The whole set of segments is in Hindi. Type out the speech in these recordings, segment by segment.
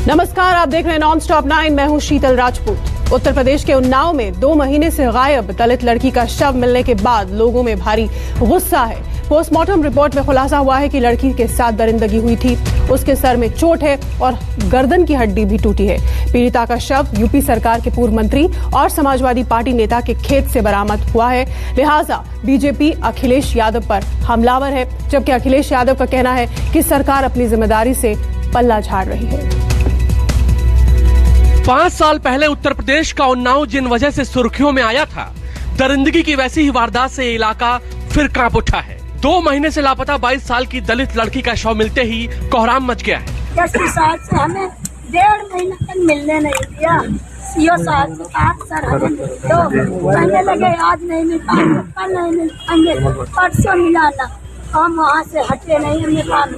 नमस्कार, आप देख रहे हैं नॉन स्टॉप 9। मैं हूं शीतल राजपूत। उत्तर प्रदेश के उन्नाव में 2 महीने से गायब दलित लड़की का शव मिलने के बाद लोगों में भारी गुस्सा है। पोस्टमार्टम रिपोर्ट में खुलासा हुआ है कि लड़की के साथ दरिंदगी हुई थी। उसके सर में चोट है और गर्दन की हड्डी भी टूटी है। पीड़िता का शव यूपी सरकार के पूर्व मंत्री और समाजवादी पार्टी नेता के खेत से बरामद हुआ है। लिहाजा बीजेपी अखिलेश यादव पर हमलावर है, जबकि अखिलेश यादव का कहना है कि सरकार अपनी जिम्मेदारी से पल्ला झाड़ रही है। 5 साल पहले उत्तर प्रदेश का उन्नाव जिन वजह से सुर्खियों में आया था, दरिंदगी की वैसी ही वारदात से इलाका फिर कांप उठा है। 2 महीने से लापता 22 साल की दलित लड़की का शव मिलते ही कोहराम मच गया है। जैसे साथ से हमें 1.5 महीना तक मिलने नहीं दिया। सीओ साहब ने कहा सर हमें तो कहने लगे आज नहीं मिल पाएंगे, कल नहीं मिल पाएंगे, परसों मिला ना। हम वहाँ से हटे नहीं, हमें काम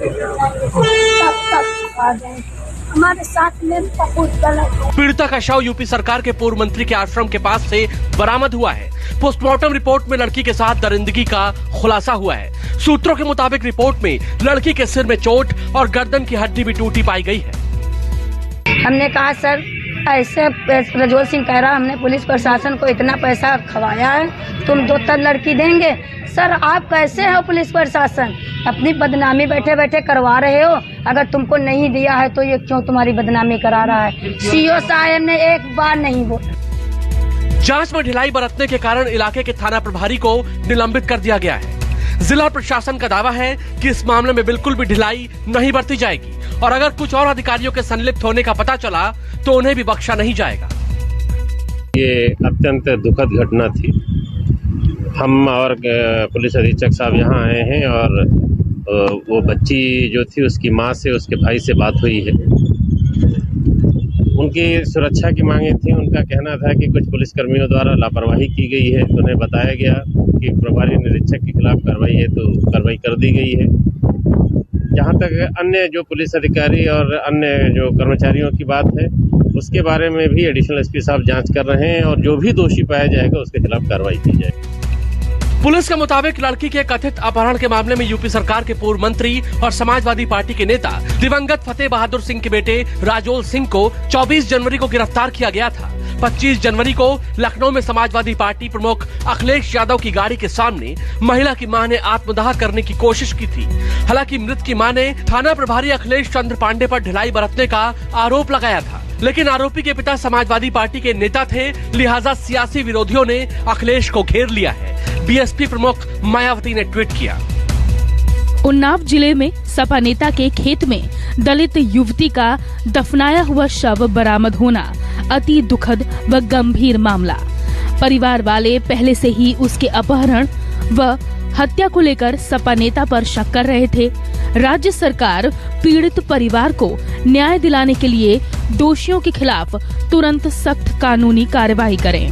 तब आ गए। हमारे साथ में बहुत गलत। पीड़िता का शव यूपी सरकार के पूर्व मंत्री के आश्रम के पास से बरामद हुआ है। पोस्टमार्टम रिपोर्ट में लड़की के साथ दरिंदगी का खुलासा हुआ है। सूत्रों के मुताबिक रिपोर्ट में लड़की के सिर में चोट और गर्दन की हड्डी भी टूटी पाई गई है। हमने कहा सर ऐसे प्रज्वल सिंह कह रहा हमने पुलिस प्रशासन को इतना पैसा खवाया है, तुम 2 तन लड़की देंगे। सर आप कैसे हो पुलिस प्रशासन, अपनी बदनामी बैठे बैठे करवा रहे हो। अगर तुमको नहीं दिया है तो ये क्यों तुम्हारी बदनामी करा रहा है। सीओ साहब ने एक बार नहीं बोला। जांच में ढिलाई बरतने के कारण इलाके के थाना प्रभारी को निलंबित कर दिया गया है। जिला प्रशासन का दावा है कि इस मामले में बिल्कुल भी ढिलाई नहीं बरती जाएगी और अगर कुछ और अधिकारियों के संलिप्त होने का पता चला तो उन्हें भी बख्शा नहीं जाएगा। ये अत्यंत दुखद घटना थी। हम और पुलिस अधीक्षक साहब यहाँ आए हैं और वो बच्ची जो थी उसकी माँ से, उसके भाई से बात हुई है। उनकी सुरक्षा की मांगे थी। उनका कहना था कि कुछ पुलिसकर्मियों द्वारा लापरवाही की गई है। उन्हें बताया गया कि प्रभारी निरीक्षक के खिलाफ कार्रवाई है तो कार्रवाई कर दी गई है। जहाँ तक अन्य जो पुलिस अधिकारी और अन्य जो कर्मचारियों की बात है उसके बारे में भी एडिशनल एसपी साहब जांच कर रहे हैं और जो भी दोषी पाया जाएगा उसके खिलाफ कार्रवाई की जाएगी। पुलिस के मुताबिक लड़की के कथित अपहरण के मामले में यूपी सरकार के पूर्व मंत्री और समाजवादी पार्टी के नेता दिवंगत फतेह बहादुर सिंह के बेटे राजोल सिंह को 24 जनवरी को गिरफ्तार किया गया था। 25 जनवरी को लखनऊ में समाजवादी पार्टी प्रमुख अखिलेश यादव की गाड़ी के सामने महिला की मां ने आत्मदाह करने की कोशिश की थी। हालांकि मृत की मां ने थाना प्रभारी अखिलेश चंद्र पांडे पर ढिलाई बरतने का आरोप लगाया था, लेकिन आरोपी के पिता समाजवादी पार्टी के नेता थे, लिहाजा सियासी विरोधियों ने अखिलेश को घेर लिया है। बीएसपी प्रमुख मायावती ने ट्वीट किया। उन्नाव जिले में सपा नेता के खेत में दलित युवती का दफनाया हुआ शव बरामद होना अति दुखद व गंभीर मामला। परिवार वाले पहले से ही उसके अपहरण व हत्या को लेकर सपा नेता पर शक कर रहे थे। राज्य सरकार पीड़ित परिवार को न्याय दिलाने के लिए दोषियों के खिलाफ तुरंत सख्त कानूनी कार्रवाई करें।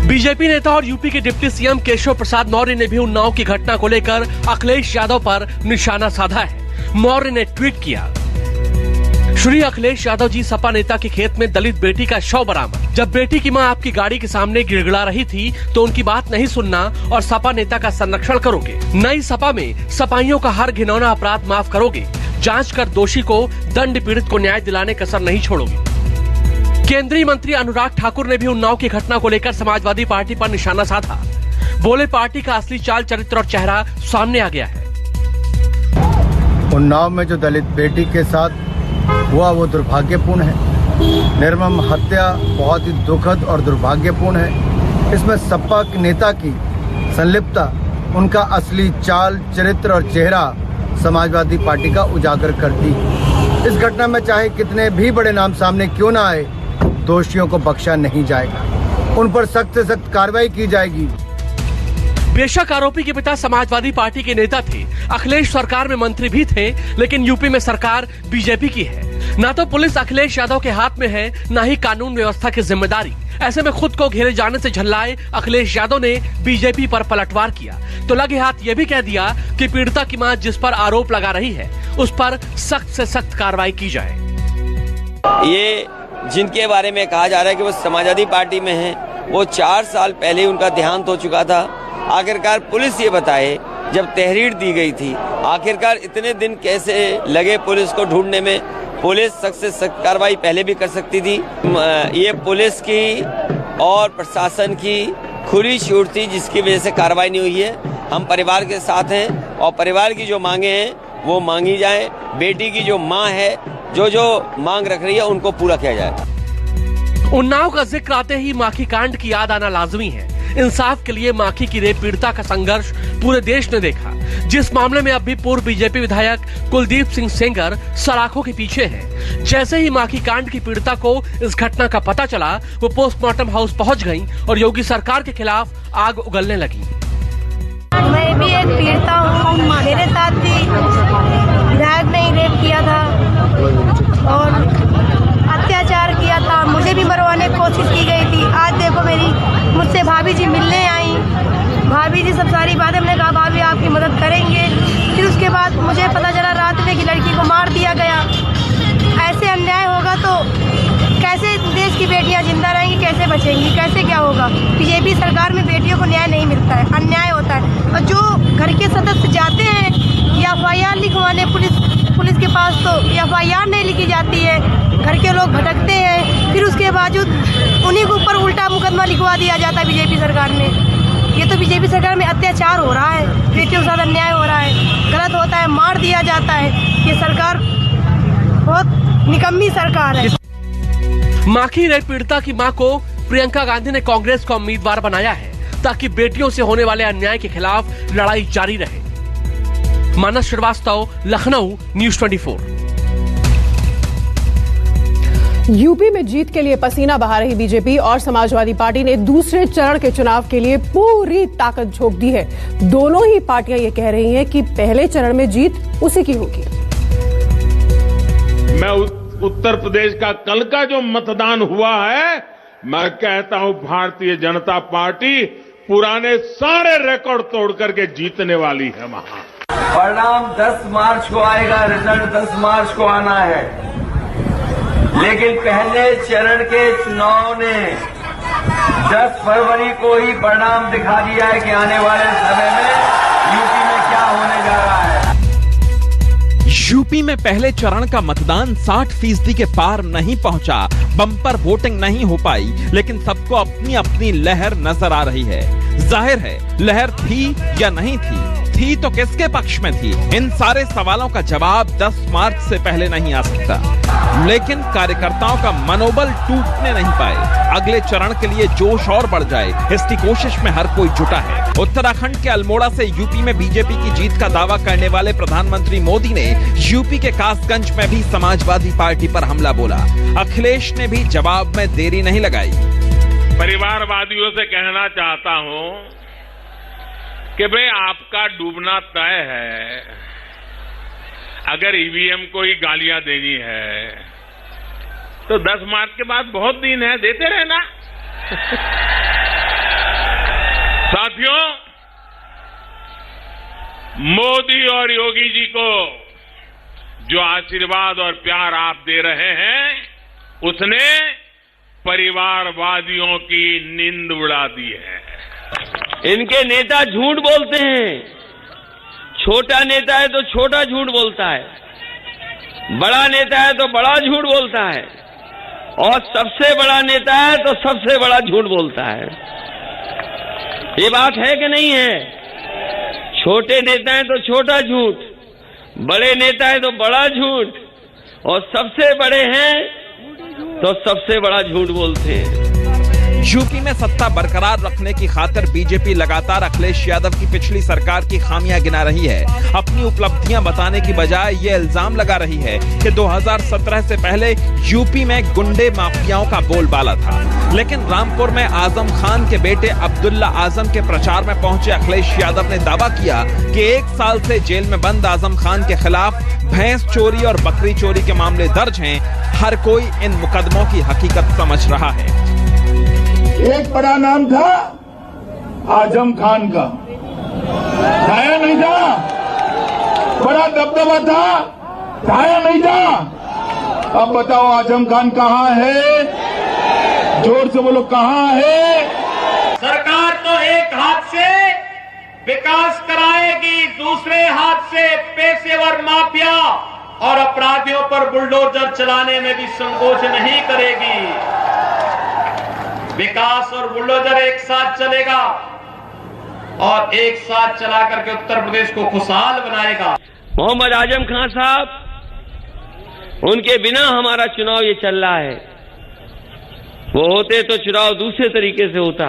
बीजेपी नेता और यूपी के डिप्टी सीएम केशव प्रसाद मौर्य ने भी उन्नाव की घटना को लेकर अखिलेश यादव पर निशाना साधा है। मौर्य ने ट्वीट किया, श्री अखिलेश यादव जी, सपा नेता के खेत में दलित बेटी का शव बरामद। जब बेटी की मां आपकी गाड़ी के सामने गिड़गिड़ा रही थी तो उनकी बात नहीं सुनना और सपा नेता का संरक्षण करोगे। नई सपा में सपाइयों का हर घिनौना अपराध माफ करोगे। जांच कर दोषी को दंड, पीड़ित को न्याय दिलाने कसर नहीं छोड़ोगे। केंद्रीय मंत्री अनुराग ठाकुर ने भी उन्नाव की घटना को लेकर समाजवादी पार्टी पर निशाना साधा। बोले, पार्टी का असली चाल चरित्र और चेहरा सामने आ गया है। उन्नाव में जो दलित बेटी के साथ हुआ वो दुर्भाग्यपूर्ण है। निर्मम हत्या बहुत ही दुखद और दुर्भाग्यपूर्ण है। इसमें सपा नेता की संलिप्तता उनका असली चाल चरित्र और चेहरा समाजवादी पार्टी का उजागर करती है। इस घटना में चाहे कितने भी बड़े नाम सामने क्यों ना आए, दोषियों को बख्शा नहीं जाएगा। उन पर सख्त से सख्त कार्रवाई की जाएगी। बेशक आरोपी के पिता समाजवादी पार्टी के नेता थे, अखिलेश सरकार में मंत्री भी थे, लेकिन यूपी में सरकार बीजेपी की है। ना तो पुलिस अखिलेश यादव के हाथ में है, ना ही कानून व्यवस्था की जिम्मेदारी। ऐसे में खुद को घेरे जाने से झल्लाए अखिलेश यादव ने बीजेपी पर पलटवार किया तो लगे हाथ ये भी कह दिया कि पीड़िता की मां जिस पर आरोप लगा रही है उस पर सख्त से सख्त कार्रवाई की जाए। ये जिनके बारे में कहा जा रहा है कि वो समाजवादी पार्टी में हैं, वो 4 साल पहले उनका देहांत हो चुका था। आखिरकार पुलिस ये बताए, जब तहरीर दी गई थी, आखिरकार इतने दिन कैसे लगे पुलिस को ढूंढने में पुलिस सख्त से सख्त कार्रवाई पहले भी कर सकती थी। ये पुलिस की और प्रशासन की खुली छूट थी जिसकी वजह से कार्रवाई नहीं हुई है। हम परिवार के साथ हैं और परिवार की जो मांगे हैं वो मांगी जाए। बेटी की जो मां है जो मांग रख रही है उनको पूरा किया जाए। उन्नाव का जिक्र आते ही माखी कांड की याद आना लाजमी है। इंसाफ के लिए माखी की रेप पीड़िता का संघर्ष पूरे देश ने देखा, जिस मामले में अब भी पूर्व बीजेपी विधायक कुलदीप सिंह सेंगर सलाखों के पीछे हैं। जैसे ही माखी कांड की पीड़िता को इस घटना का पता चला, वो पोस्टमार्टम हाउस पहुंच गईं और योगी सरकार के खिलाफ आग उगलने लगी। मैं भी एक पीड़िता हूँ, मेरे साथ भी विधायक ने ही रेप किया था और अत्याचार किया था। मुझे भी मरवाने की कोशिश की गई थी। आज देखो मेरी मुझसे भाभी जी मिलने आई, भाभी जी सब सारी बातें, हमने कहा भाभी आपकी मदद करेंगे। फिर उसके बाद मुझे पता चला रात में कि लड़की को मार दिया गया। ऐसे अन्याय होगा तो कैसे देश की बेटियां जिंदा रहेंगी, कैसे बचेंगी, कैसे क्या होगा। बीजेपी सरकार में बेटियों को न्याय नहीं मिलता है, अन्याय होता है। और जो घर के सदस्य जाते हैं या FIR लिखवाने पुलिस के पास, तो FIR नहीं लिखी जाती है, घर के लोग भटकते हैं, फिर उसके बावजूद उन्हीं के ऊपर उल्टा मुकदमा लिखवा दिया जाता है बीजेपी सरकार में। ये तो बीजेपी सरकार में अत्याचार हो रहा है, बेटियों के साथ अन्याय हो रहा है, गलत होता है, मार दिया जाता है। ये सरकार बहुत निकम्मी सरकार है। माखी रेप पीड़िता की मां को प्रियंका गांधी ने कांग्रेस का उम्मीदवार बनाया है ताकि बेटियों से होने वाले अन्याय के खिलाफ लड़ाई जारी रहे। मानस श्रीवास्तव, लखनऊ, न्यूज़ 24। यूपी में जीत के लिए पसीना बहा रही बीजेपी और समाजवादी पार्टी ने दूसरे चरण के चुनाव के लिए पूरी ताकत झोंक दी है। दोनों ही पार्टियां ये कह रही हैं कि पहले चरण में जीत उसी की होगी। मैं उत्तर प्रदेश का कल का जो मतदान हुआ है, मैं कहता हूं भारतीय जनता पार्टी पुराने सारे रिकॉर्ड तोड़ करके जीतने वाली है। वहां परिणाम 10 मार्च को आएगा, रिजल्ट 10 मार्च को आना है। लेकिन पहले चरण के चुनाव ने 10 फरवरी को ही परिणाम दिखा दिया है कि आने वाले समय में यूपी में क्या होने जा रहा है। यूपी में पहले चरण का मतदान 60% के पार नहीं पहुंचा। बम्पर वोटिंग नहीं हो पाई, लेकिन सबको अपनी अपनी लहर नजर आ रही है। जाहिर है लहर थी या नहीं थी तो किसके पक्ष में थी? इन सारे सवालों का जवाब 10 मार्च से पहले नहीं आ सकता। लेकिन कार्यकर्ताओं का मनोबल टूटने नहीं पाए। अगले चरण के लिए जोश और बढ़ जाए, इसकी कोशिश में हर कोई जुटा है। उत्तराखंड के अल्मोड़ा से यूपी में बीजेपी की जीत का दावा करने वाले प्रधानमंत्री मोदी ने यूपी के कासगंज में भी समाजवादी पार्टी पर हमला बोला। अखिलेश ने भी जवाब में देरी नहीं लगाई। परिवारवादियों से कहना चाहता हूं कि भाई आपका डूबना तय है। अगर ईवीएम को ही गालियां देनी है तो 10 मार्च के बाद बहुत दिन है, देते रहना। साथियों, मोदी और योगी जी को जो आशीर्वाद और प्यार आप दे रहे हैं, उसने परिवारवादियों की नींद उड़ा दी है। इनके नेता झूठ बोलते हैं। छोटा नेता है तो छोटा झूठ बोलता है, बड़ा नेता है तो बड़ा झूठ बोलता है, और सबसे बड़ा नेता है तो सबसे बड़ा झूठ बोलता है। ये बात है कि नहीं है? छोटे नेता है तो छोटा झूठ, बड़े नेता है तो बड़ा झूठ, और सबसे बड़े हैं तो सबसे बड़ा झूठ बोलते हैं। यूपी में सत्ता बरकरार रखने की खातिर बीजेपी लगातार अखिलेश यादव की पिछली सरकार की खामियां गिना रही है। अपनी उपलब्धियां बताने की बजाय ये इल्जाम लगा रही है कि 2017 से पहले यूपी में गुंडे माफियाओं का बोलबाला था। लेकिन रामपुर में आजम खान के बेटे अब्दुल्ला आजम के प्रचार में पहुंचे अखिलेश यादव ने दावा किया कि 1 साल से जेल में बंद आजम खान के खिलाफ भैंस चोरी और बकरी चोरी के मामले दर्ज हैं। हर कोई इन मुकदमों की हकीकत समझ रहा है। एक बड़ा नाम था आजम खान का, छाया नहीं था। बड़ा दबदबा था, छाया नहीं था। अब बताओ आजम खान कहाँ है? जोर से बोलो, कहाँ है? सरकार तो एक हाथ से विकास कराएगी, दूसरे हाथ से पेशेवर माफिया और अपराधियों पर बुलडोजर चलाने में भी संकोच नहीं करेगी। विकास और बुलडोजर एक साथ चलेगा और एक साथ चला करके उत्तर प्रदेश को खुशहाल बनाएगा। मोहम्मद आजम खान साहब, उनके बिना हमारा चुनाव ये चल रहा है। वो होते तो चुनाव दूसरे तरीके से होता।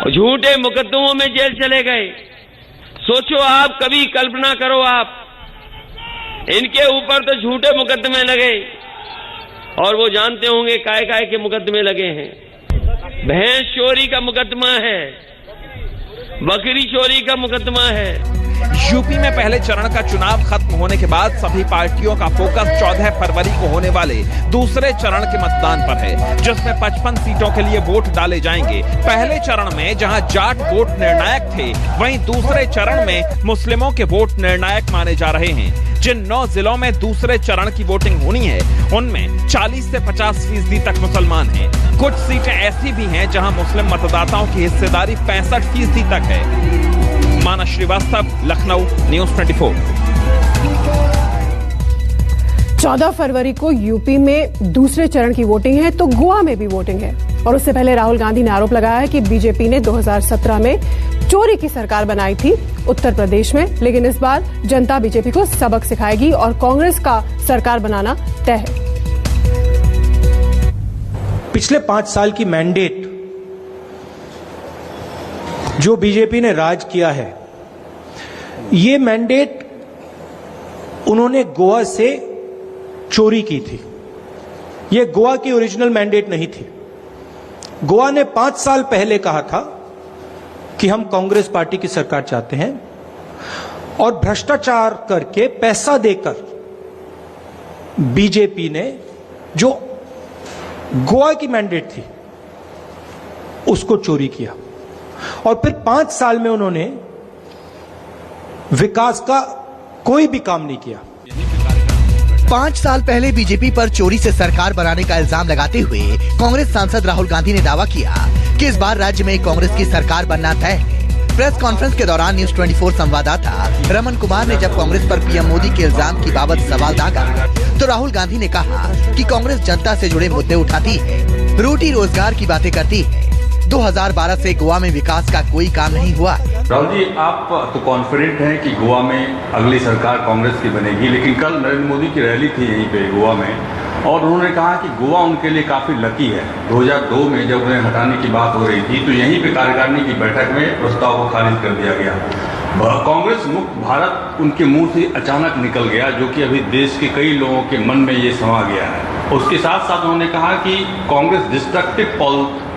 झूठे मुकदमों में जेल चले गए। सोचो आप, कभी कल्पना करो आप, इनके ऊपर तो झूठे मुकदमे लगे और वो जानते होंगे काय के मुकदमे लगे हैं। भैंस चोरी का मुकदमा है, बकरी चोरी का मुकदमा है। यूपी में पहले चरण का चुनाव खत्म होने के बाद सभी पार्टियों का फोकस 14 फरवरी को होने वाले दूसरे चरण के मतदान पर है, जिसमें 55 सीटों के लिए वोट डाले जाएंगे। पहले चरण में जहां जाट वोट निर्णायक थे, वहीं दूसरे चरण में मुस्लिमों के वोट निर्णायक माने जा रहे हैं। जिन 9 जिलों में दूसरे चरण की वोटिंग होनी है, उनमें 40 से 50% तक मुसलमान हैं। कुछ सीटें ऐसी भी हैं जहां मुस्लिम मतदाताओं की हिस्सेदारी 65% तक है। मानस श्रीवास्तव, लखनऊ, न्यूज़ 24। 14 फरवरी को यूपी में दूसरे चरण की वोटिंग है तो गोवा में भी वोटिंग है। और उससे पहले राहुल गांधी ने आरोप लगाया है कि बीजेपी ने 2017 में चोरी की सरकार बनाई थी उत्तर प्रदेश में, लेकिन इस बार जनता बीजेपी को सबक सिखाएगी और कांग्रेस का सरकार बनाना तय है। पिछले 5 साल की मैंडेट जो बीजेपी ने राज किया है, ये मैंडेट उन्होंने गोवा से चोरी की थी। ये गोवा की ओरिजिनल मैंडेट नहीं थी। गोवा ने 5 साल पहले कहा था कि हम कांग्रेस पार्टी की सरकार चाहते हैं और भ्रष्टाचार करके पैसा देकर बीजेपी ने जो गोवा की मैंडेट थी उसको चोरी किया और फिर 5 साल में उन्होंने विकास का कोई भी काम नहीं किया। 5 साल पहले बीजेपी पर चोरी से सरकार बनाने का इल्जाम लगाते हुए कांग्रेस सांसद राहुल गांधी ने दावा किया कि इस बार राज्य में कांग्रेस की सरकार बनना तय है। प्रेस कॉन्फ्रेंस के दौरान न्यूज़ 24 संवाददाता रमन कुमार ने जब कांग्रेस पर पीएम मोदी के इल्जाम की बाबत सवाल दागा तो राहुल गांधी ने कहा कि कांग्रेस जनता से जुड़े मुद्दे उठाती है, रोटी रोजगार की बातें करती है। 2012 से गोवा में विकास का कोई काम नहीं हुआ। राहुल जी, आप तो कॉन्फिडेंट हैं कि गोवा में अगली सरकार कांग्रेस की बनेगी, लेकिन कल नरेंद्र मोदी की रैली थी यहीं पे गोवा में और उन्होंने कहा कि गोवा उनके लिए काफी लकी है। 2002 में जब उन्हें हटाने की बात हो रही थी तो यहीं पे कार्यकारिणी की बैठक में प्रस्ताव को खारिज कर दिया गया। कांग्रेस मुक्त भारत उनके मुंह से अचानक निकल गया, जो कि अभी देश के कई लोगों के मन में ये समा गया है। उसके साथ साथ उन्होंने कहा कि कांग्रेस डिस्ट्रक्टिव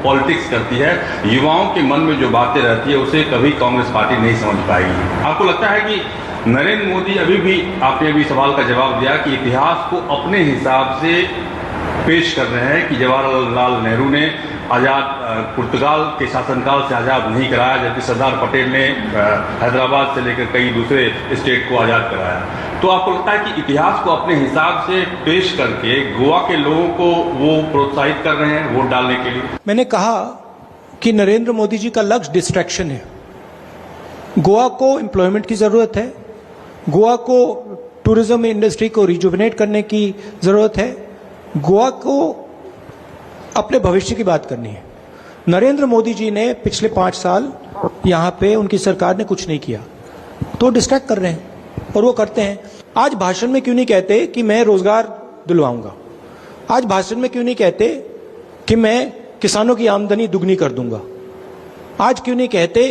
पॉलिटिक्स करती है, युवाओं के मन में जो बातें रहती है उसे कभी कांग्रेस पार्टी नहीं समझ पाएगी। आपको लगता है कि नरेंद्र मोदी अभी भी, आपने अभी सवाल का जवाब दिया कि इतिहास को अपने हिसाब से पेश कर रहे हैं कि जवाहरलाल नेहरू ने आजाद पुर्तगाल के शासनकाल से आजाद नहीं कराया, जबकि सरदार पटेल ने हैदराबाद से लेकर कई दूसरे स्टेट को आजाद कराया। तो आपको लगता है कि इतिहास को अपने हिसाब से पेश करके गोवा के लोगों को वो प्रोत्साहित कर रहे हैं वोट डालने के लिए? मैंने कहा कि नरेंद्र मोदी जी का लक्ष्य डिस्ट्रैक्शन है। गोवा को एम्प्लॉयमेंट की जरूरत है, गोवा को टूरिज्म इंडस्ट्री को रिजुविनेट करने की जरूरत है, गोवा को अपने भविष्य की बात करनी है। नरेंद्र मोदी जी ने पिछले 5 साल यहाँ पे उनकी सरकार ने कुछ नहीं किया, तो डिस्ट्रैक्ट कर रहे हैं और वो करते हैं। आज भाषण में क्यों नहीं कहते कि मैं रोजगार दिलवाऊंगा? आज भाषण में क्यों नहीं कहते कि मैं किसानों की आमदनी दुगनी कर दूंगा? आज क्यों नहीं कहते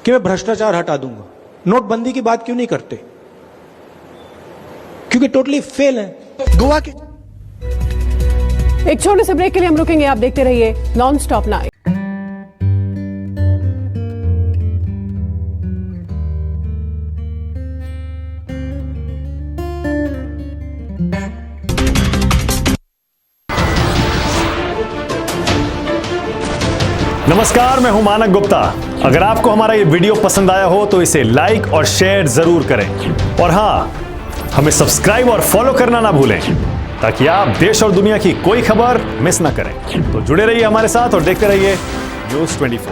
कि मैं भ्रष्टाचार हटा दूंगा? नोटबंदी की बात क्यों नहीं करते? क्योंकि टोटली फेल है। गोवा के एक छोटे से ब्रेक के लिए हम रुकेंगे, आप देखते रहिए नॉन स्टॉप 9। नमस्कार, मैं हूं मानक गुप्ता। अगर आपको हमारा ये वीडियो पसंद आया हो तो इसे लाइक और शेयर जरूर करें और हां, हमें सब्सक्राइब और फॉलो करना ना भूलें ताकि आप देश और दुनिया की कोई खबर मिस ना करें। तो जुड़े रहिए हमारे साथ और देखते रहिए न्यूज़ 24।